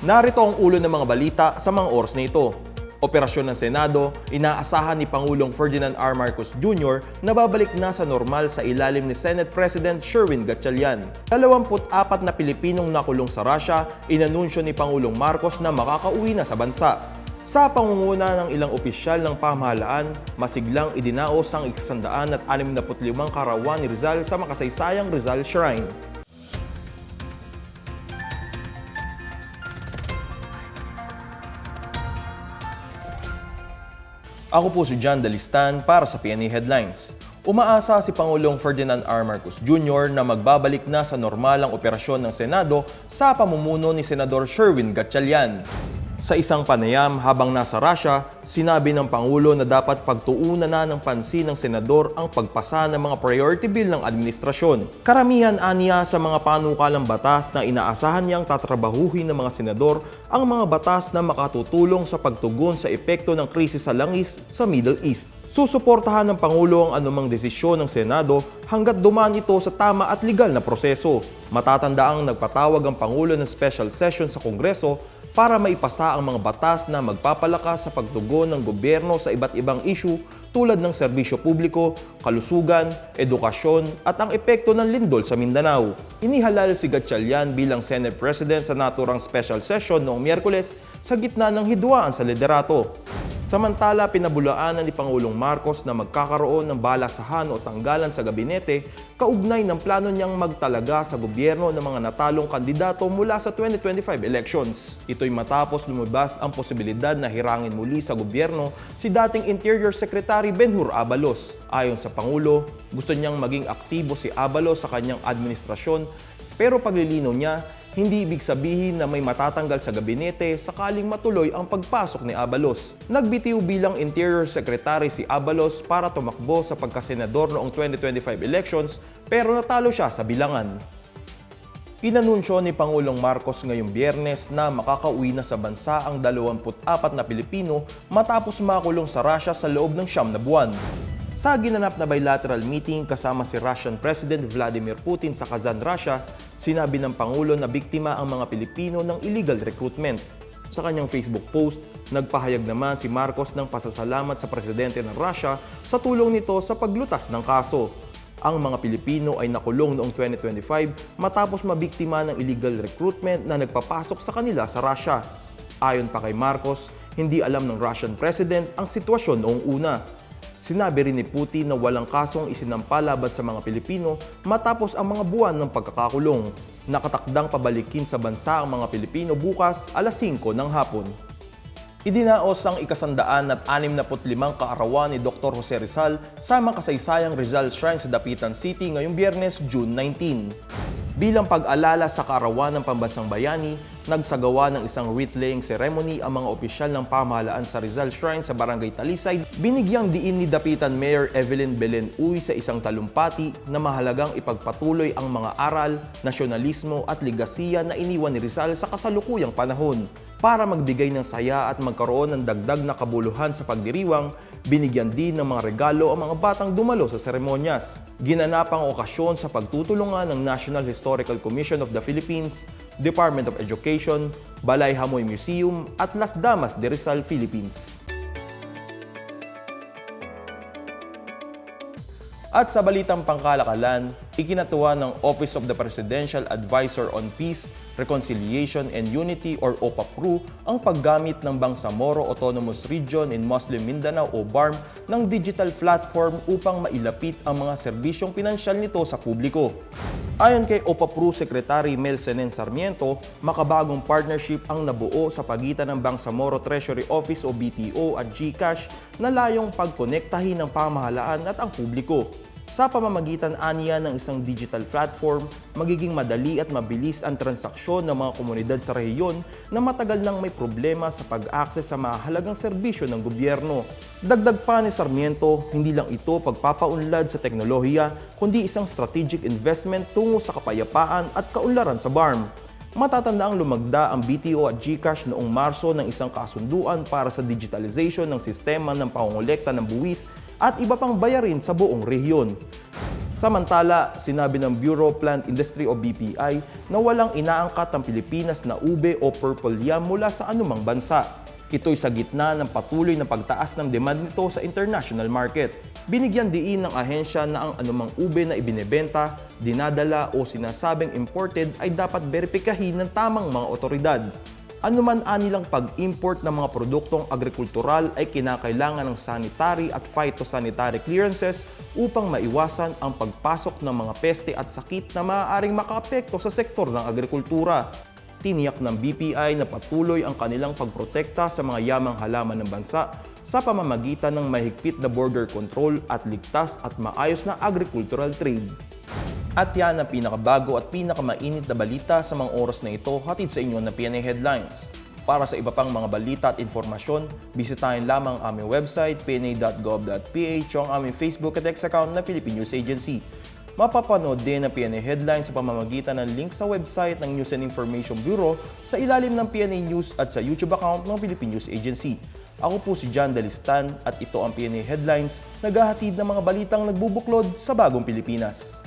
Narito ang ulo ng mga balita sa mga oras na ito. Operasyon ng Senado, inaasahan ni Pangulong Ferdinand R. Marcos Jr. na babalik na sa normal sa ilalim ni Senate President Sherwin Gatchalian. 24 na Pilipinong nakulong sa Russia, inanunsyo ni Pangulong Marcos na makakauwi na sa bansa. Sa pangunguna ng ilang opisyal ng pamahalaan, masiglang idinaos ang 165 karawan ni Rizal sa makasaysayang Rizal Shrine. Ako po si John Dalistan para sa PNA Headlines. Umaasa si Pangulong Ferdinand R. Marcos Jr. na magbabalik na sa normalang operasyon ng Senado sa pamumuno ni Senador Sherwin Gatchalian. Sa isang panayam habang nasa Russia, sinabi ng Pangulo na dapat pagtuunan na ng pansin ng Senador ang pagpasa ng mga priority bill ng administrasyon. Karamihan aniya sa mga panukalang batas na inaasahan niyang tatrabahuhin ng mga Senador ang mga batas na makatutulong sa pagtugon sa epekto ng krisis sa langis sa Middle East. Susuportahan ng Pangulo ang anumang desisyon ng Senado hanggat dumaan ito sa tama at legal na proseso. Matatandaang nagpatawag ang Pangulo ng special session sa Kongreso para maipasa ang mga batas na magpapalakas sa pagtugon ng gobyerno sa iba't ibang issue tulad ng serbisyo publiko, kalusugan, edukasyon at ang epekto ng lindol sa Mindanao. Inihalal si Gatchalian bilang Senate President sa naturang special session noong Miyerkules sa gitna ng hidwaan sa liderato. Samantala, pinabulaanan ni Pangulong Marcos na magkakaroon ng balasahan o tanggalan sa gabinete kaugnay ng plano niyang magtalaga sa gobyerno ng mga natalong kandidato mula sa 2025 elections. Ito'y matapos lumabas ang posibilidad na hirangin muli sa gobyerno si dating Interior Secretary Benhur Abalos. Ayon sa Pangulo, gusto niyang maging aktibo si Abalos sa kanyang administrasyon pero paglilinaw niya, hindi ibig sabihin na may matatanggal sa gabinete sakaling matuloy ang pagpasok ni Abalos. Nagbitiw bilang Interior Secretary si Abalos para tumakbo sa pagkasenador noong 2025 elections pero natalo siya sa bilangan. Inanunsyo ni Pangulong Marcos ngayong Biyernes na makakauwi na sa bansa ang 24 na Pilipino matapos makulong sa Russia sa loob ng 9 na buwan. Sa ginanap na bilateral meeting kasama si Russian President Vladimir Putin sa Kazan, Russia, sinabi ng Pangulo na biktima ang mga Pilipino ng illegal recruitment. Sa kanyang Facebook post, nagpahayag naman si Marcos ng pasasalamat sa presidente ng Russia sa tulong nito sa paglutas ng kaso. Ang mga Pilipino ay nakulong noong 2025 matapos mabiktima ng illegal recruitment na nagpapasok sa kanila sa Russia. Ayon pa kay Marcos, hindi alam ng Russian President ang sitwasyon noong una. Sinabi rin ni Putin na walang kasong isinampa laban sa mga Pilipino matapos ang mga buwan ng pagkakakulong. Nakatakdang pabalikin sa bansa ang mga Pilipino bukas alas 5 ng hapon. Idinaos ang 165 kaarawan ni Dr. Jose Rizal sa makasaysayang Rizal Shrine sa Dapitan City ngayong Biyernes, June 19. Bilang pag-alala sa kaarawan ng Pambansang Bayani, nagsagawa ng isang wreath-laying ceremony ang mga opisyal ng pamahalaan sa Rizal Shrine sa Barangay Talisay. Binigyang diin ni Dapitan Mayor Evelyn Belen Uy sa isang talumpati na mahalagang ipagpatuloy ang mga aral, nasyonalismo at ligasiya na iniwan ni Rizal sa kasalukuyang panahon. Para magbigay ng saya at magkaroon ng dagdag na kabuluhan sa pagdiriwang, binigyan din ng mga regalo ang mga batang dumalo sa seremonyas. Ginanap ang okasyon sa pagtutulungan ng National Historical Commission of the Philippines, Department of Education, Balay Hamoy Museum at Las Damas de Rizal, Philippines. At sa balitang pangkalakalan, ikinatuwa ng Office of the Presidential Advisor on Peace, Reconciliation and Unity or OPAPRU ang paggamit ng Bangsamoro Autonomous Region in Muslim Mindanao o BARM ng digital platform upang mailapit ang mga serbisyong pinansyal nito sa publiko. Ayon kay OPAPRU Secretary Mel Senen Sarmiento, makabagong partnership ang nabuo sa pagitan ng Bangsamoro Treasury Office o BTO at GCash na layong pagkonektahin ng pamahalaan at ang publiko. Sa pamamagitan aniya ng isang digital platform, magiging madali at mabilis ang transaksyon ng mga komunidad sa rehiyon na matagal nang may problema sa pag-access sa mahalagang serbisyo ng gobyerno. Dagdag pa ni Sarmiento, hindi lang ito pagpapaunlad sa teknolohiya, kundi isang strategic investment tungo sa kapayapaan at kaunlaran sa BARM. Matatandaang lumagda ang BTO at GCash noong Marso ng isang kasunduan para sa digitalization ng sistema ng pangongolekta ng buwis at iba pang bayarin sa buong rehiyon. Samantala, sinabi ng Bureau of Plant Industry o BPI na walang inaangkat ang Pilipinas na ube o purple yam mula sa anumang bansa. Ito'y sa gitna ng patuloy na pagtaas ng demand nito sa international market. Binigyan diin ng ahensya na ang anumang ube na ibinebenta, dinadala o sinasabing imported ay dapat beripikahin ng tamang mga otoridad. Anuman anilang pag-import ng mga produktong agrikultural ay kinakailangan ng sanitary at phytosanitary clearances upang maiwasan ang pagpasok ng mga peste at sakit na maaaring makaapekto sa sektor ng agrikultura. Tiniyak ng BPI na patuloy ang kanilang pagprotekta sa mga yamang halaman ng bansa sa pamamagitan ng mahigpit na border control at ligtas at maayos na agricultural trade. At yan ang pinakabago at pinakamainit na balita sa mga oras na ito, hatid sa inyo ng PNA Headlines. Para sa iba pang mga balita at informasyon, bisitahin lamang ang aming website pna.gov.ph o ang aming Facebook at X account na Philippine News Agency. Mapapanood din ang PNA Headlines sa pamamagitan ng link sa website ng News and Information Bureau sa ilalim ng PNA News at sa YouTube account ng Philippine News Agency. Ako po si John Dalistan at ito ang PNA Headlines, naghahatid ng mga balitang nagbubuklod sa bagong Pilipinas.